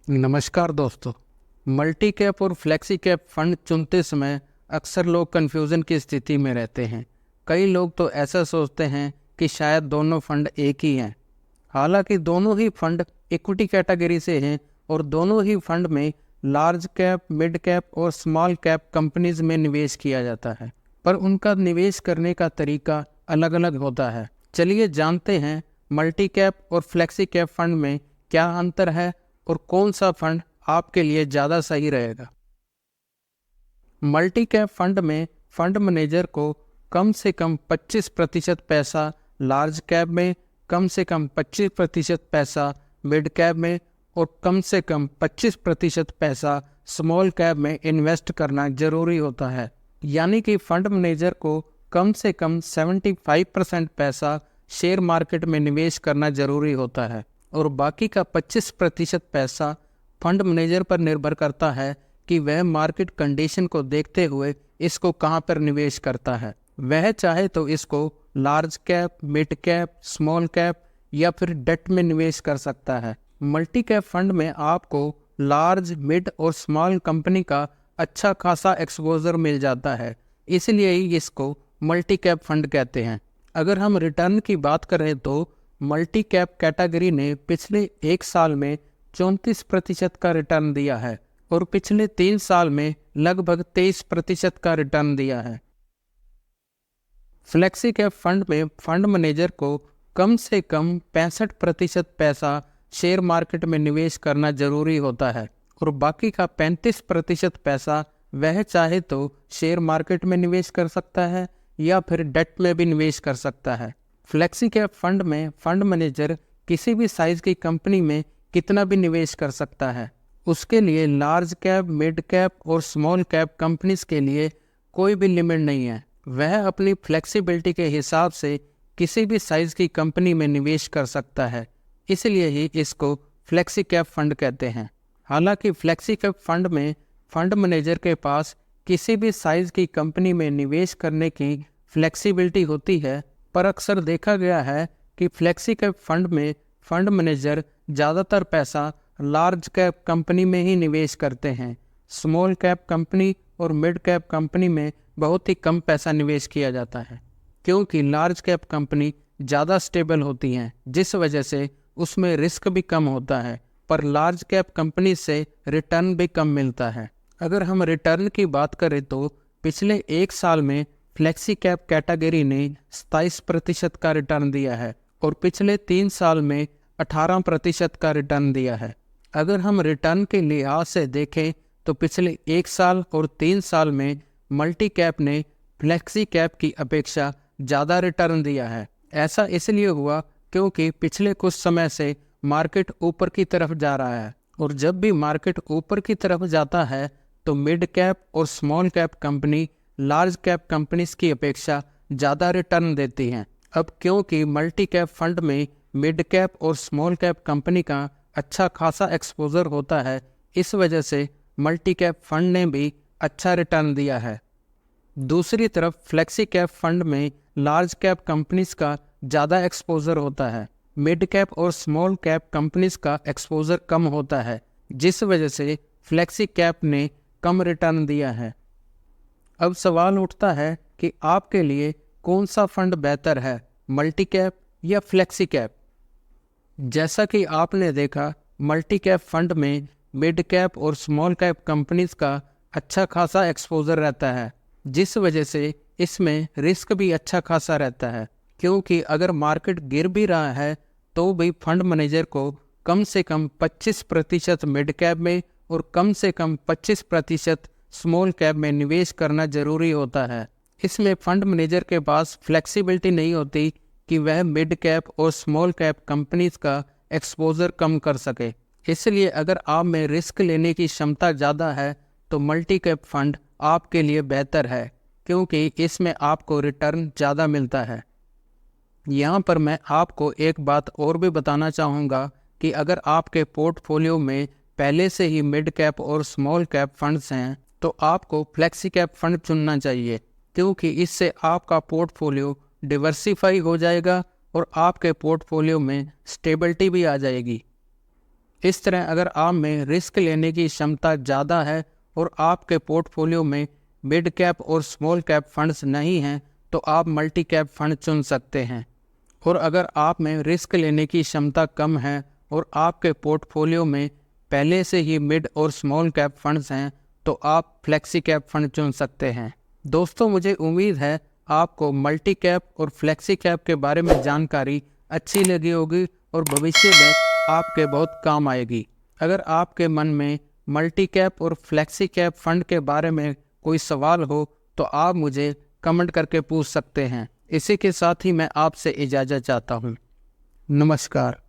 नमस्कार दोस्तों। Multi cap और फ्लेक्सी कैप फंड चुनते समय अक्सर लोग कन्फ्यूज़न की स्थिति में रहते हैं। कई लोग तो ऐसा सोचते हैं कि शायद दोनों फंड एक ही हैं। हालांकि दोनों ही फंड इक्विटी कैटेगरी से हैं और दोनों ही फंड में लार्ज कैप, मिड कैप और स्मॉल कैप कंपनीज में निवेश किया जाता है, पर उनका निवेश करने का तरीका अलग अलग होता है। चलिए जानते हैं मल्टी कैप और फ्लेक्सी कैप फंड में क्या अंतर है और कौन सा फंड आपके लिए ज़्यादा सही रहेगा। मल्टी कैप फंड में फंड मैनेजर को कम से कम 25% पैसा लार्ज कैप में, कम से कम 25% पैसा मिड कैप में और कम से कम 25% पैसा स्मॉल कैप में इन्वेस्ट करना जरूरी होता है। यानी कि फंड मैनेजर को कम से कम 75% पैसा शेयर मार्केट में निवेश करना जरूरी होता है और बाकी का 25% पैसा फंड मैनेजर पर निर्भर करता है कि वह मार्केट कंडीशन को देखते हुए इसको कहां पर निवेश करता है। वह चाहे तो इसको large cap, mid cap, small cap या फिर डेट में निवेश कर सकता है। मल्टी कैप फंड में आपको लार्ज, मिड और स्मॉल कंपनी का अच्छा खासा एक्सपोजर मिल जाता है, इसलिए ही इसको मल्टी कैप फंड कहते हैं। अगर हम रिटर्न की बात करें तो मल्टी कैप कैटेगरी ने पिछले एक साल में 34% का रिटर्न दिया है और पिछले 3 साल में लगभग 23% का रिटर्न दिया है। फ्लेक्सी कैप फंड में फंड मैनेजर को कम से कम 65% पैसा शेयर मार्केट में निवेश करना जरूरी होता है और बाकी का 35% पैसा वह चाहे तो शेयर मार्केट में निवेश कर सकता है या फिर डेट में भी निवेश कर सकता है। फ्लेक्सी कैप फंड में फंड मैनेजर किसी भी साइज की कंपनी में कितना भी निवेश कर सकता है। उसके लिए लार्ज कैप, मिड कैप और स्मॉल कैप कंपनीज के लिए कोई भी लिमिट नहीं है। वह अपनी फ्लेक्सिबिलिटी के हिसाब से किसी भी साइज की कंपनी में निवेश कर सकता है, इसलिए ही इसको फ्लेक्सी कैप फंड कहते हैं। हालांकि फ्लेक्सी कैप फंड में फंड मैनेजर के पास किसी भी साइज की कंपनी में निवेश करने की फ्लेक्सिबिलिटी होती है, पर अक्सर देखा गया है कि फ्लेक्सी कैप फंड में फंड मैनेजर ज़्यादातर पैसा लार्ज कैप कंपनी में ही निवेश करते हैं। स्मॉल कैप कंपनी और मिड कैप कंपनी में बहुत ही कम पैसा निवेश किया जाता है, क्योंकि लार्ज कैप कंपनी ज़्यादा स्टेबल होती हैं, जिस वजह से उसमें रिस्क भी कम होता है, पर लार्ज कैप कंपनी से रिटर्न भी कम मिलता है। अगर हम रिटर्न की बात करें तो पिछले एक साल में फ्लेक्सी कैप कैटेगरी ने 27% का रिटर्न दिया है और पिछले 3 साल में 18% का रिटर्न दिया है। अगर हम रिटर्न के लिहाज से देखें तो पिछले 1 साल और 3 साल में मल्टी कैप ने फ्लेक्सी कैप की अपेक्षा ज़्यादा रिटर्न दिया है। ऐसा इसलिए हुआ क्योंकि पिछले कुछ समय से मार्केट ऊपर की तरफ जा रहा है और जब भी मार्केट ऊपर की तरफ जाता है तो मिड कैप और small cap company large cap companies की अपेक्षा ज़्यादा रिटर्न देती हैं। अब क्योंकि मल्टी कैप फंड में मिड कैप और स्मॉल कैप कंपनी का अच्छा खासा एक्सपोजर होता है, इस वजह से मल्टी कैप फंड ने भी अच्छा रिटर्न दिया है। दूसरी तरफ फ्लेक्सी कैप फंड में लार्ज कैप कंपनीज का ज़्यादा एक्सपोजर होता है, मिड कैप और स्मॉल कैप कंपनीज का एक्सपोजर कम होता है, जिस वजह से फ्लेक्सी कैप ने कम रिटर्न दिया है। अब सवाल उठता है कि आपके लिए कौन सा फंड बेहतर है, मल्टी कैप या फ्लेक्सी कैप। जैसा कि आपने देखा, मल्टी कैप फंड में मिड कैप और स्मॉल कैप कंपनीज का अच्छा खासा एक्सपोजर रहता है, जिस वजह से इसमें रिस्क भी अच्छा खासा रहता है, क्योंकि अगर मार्केट गिर भी रहा है तो भी फंड मैनेजर को कम से कम 25% मिड कैप में और कम से कम 25% स्मॉल कैप में निवेश करना जरूरी होता है। इसमें फंड मैनेजर के पास फ्लेक्सिबिलिटी नहीं होती कि वह मिड कैप और स्मॉल कैप कंपनीज का एक्सपोजर कम कर सके। इसलिए अगर आप में रिस्क लेने की क्षमता ज़्यादा है तो मल्टी कैप फंड आपके लिए बेहतर है, क्योंकि इसमें आपको रिटर्न ज़्यादा मिलता है। यहाँ पर मैं आपको एक बात और भी बताना चाहूँगा कि अगर आपके पोर्टफोलियो में पहले से ही मिड कैप और स्मॉल कैप फंड्स हैं तो आपको फ्लेक्सी कैप फंड चुनना चाहिए, क्योंकि इससे आपका पोर्टफोलियो डिवर्सिफाई हो जाएगा और आपके पोर्टफोलियो में स्टेबिलिटी भी आ जाएगी। इस तरह अगर आप में रिस्क लेने की क्षमता ज़्यादा है और आपके पोर्टफोलियो में मिड कैप और स्मॉल कैप फंड्स नहीं हैं तो आप मल्टी कैप फंड चुन सकते हैं। और अगर आप में रिस्क लेने की क्षमता कम है और आपके पोर्टफोलियो में पहले से ही मिड और स्मॉल कैप फंड्स हैं तो आप फ्लेक्सी कैप फंड चुन सकते हैं। दोस्तों, मुझे उम्मीद है आपको मल्टी कैप और फ्लेक्सी कैप के बारे में जानकारी अच्छी लगी होगी और भविष्य में आपके बहुत काम आएगी। अगर आपके मन में मल्टी कैप और फ्लेक्सी कैप फंड के बारे में कोई सवाल हो तो आप मुझे कमेंट करके पूछ सकते हैं। इसी के साथ ही मैं आपसे इजाज़त चाहता हूँ। नमस्कार।